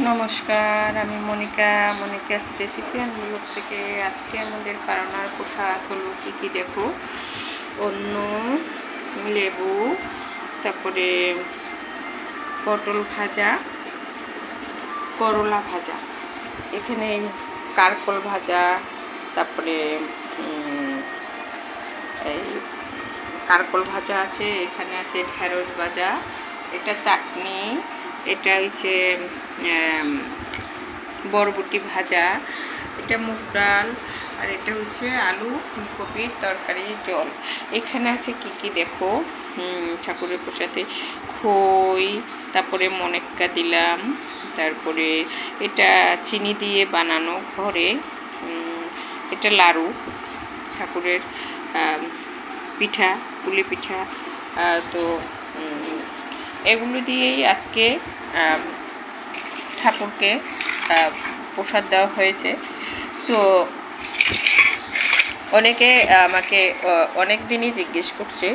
নমস্কার, আমি Monica's recipe and blog থেকে। আজকে আমাদের পারানার প্রসাদ হলো কী কী দেখো। অন্য লেবু, তারপরে পটল ভাজা, করলা ভাজা, এখানে কারকল ভাজা, তারপরে এই কারকল ভাজা আছে, এখানে আছে ঢেঁড়স ভাজা, এটা চাটনি, এটা হচ্ছে বরবটি ভাজা, এটা মুগ ডাল, আর এটা হচ্ছে আলু ফুলকপির তরকারি জল। এখানে আছে কি কি দেখো। ঠাকুরের প্রসাদে খই, তারপরে মনেক্কা দিলাম, তারপরে এটা চিনি দিয়ে বানানো ঘরে, এটা লাড়ু, ঠাকুরের পিঠা, পুলি পিঠা। তো এগুলো দিয়েই আজকে ঠাকুরকে প্রসাদ দেওয়া হয়েছে। তো অনেকে আমাকে অনেক দিনই জিজ্ঞেস করছে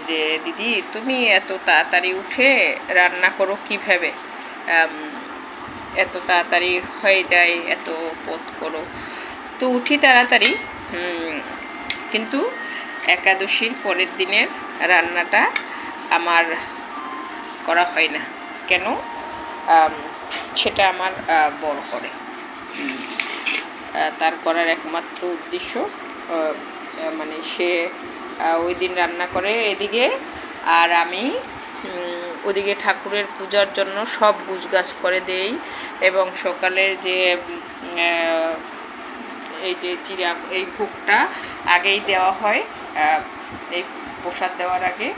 যে দিদি তুমি এত তাড়াতাড়ি উঠে রান্না করো কীভাবে, এত তাড়াতাড়ি হয়ে যায়, এত পথ করো। তো উঠি তাড়াতাড়ি, কিন্তু একাদশীর পরের দিনের রান্নাটা আমার করা হয় না। কেন? সেটা আমার বড় করে। তার করার একমাত্র উদ্দেশ্য মানে সে ওই দিন রান্না করে এদিকে, আর আমি ওদিকে ঠাকুরের পূজার জন্য সব গুছগাছ করে দেই। এবং সকালে যে এই যে এই ভোগটা আগেই দেওয়া হয়, এই প্রসাদ দেওয়ার আগে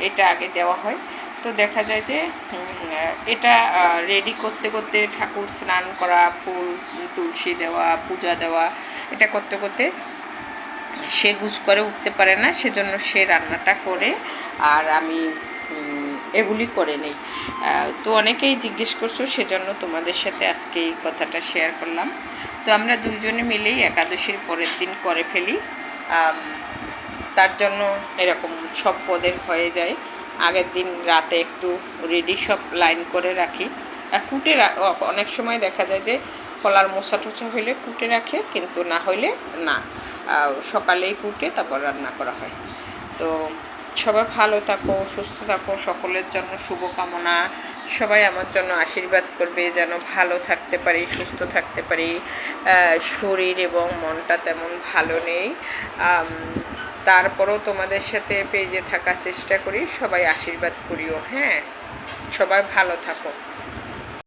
এটা আগে দেওয়া হয়। তো দেখা যায় যে এটা রেডি করতে করতে ঠাকুর স্নান করা, ফুল তুলসী দেওয়া, পূজা দেওয়া, এটা করতে করতে সে গুছ করে উঠতে পারে না, সেজন্য সে রান্নাটা করে আর আমি এগুলি করে নেই। তো অনেকেই জিজ্ঞেস করছো, সেজন্য তোমাদের সাথে আজকে এই কথাটা শেয়ার করলাম। তো আমরা দুইজনে মিলেই একাদশীর পরের দিন করে ফেলি। তার জন্য এরকম সব পদের হয়ে যায়। আগের দিন রাতে একটু রেডি সব লাইন করে রাখি, কুটে অনেক সময় দেখা যায় যে কলার মোচা টোচা হইলে কুটে রাখে, কিন্তু না হইলে না, সকালেই কুটে তারপর রান্না করা হয়। তো সবাই ভালো থাকো, সুস্থ থাকো, সকলের জন্য শুভকামনা। সবাই আমার জন্য আশীর্বাদ করবে যেন ভালো থাকতে পারি, সুস্থ থাকতে পারি। শরীর এবং মনটা তেমন ভালো নেই, তারপরও তোমাদের সাথে পেজে থাকার চেষ্টা করি। সবাই আশীর্বাদ করিও, হ্যাঁ। সবাই ভালো থাকো।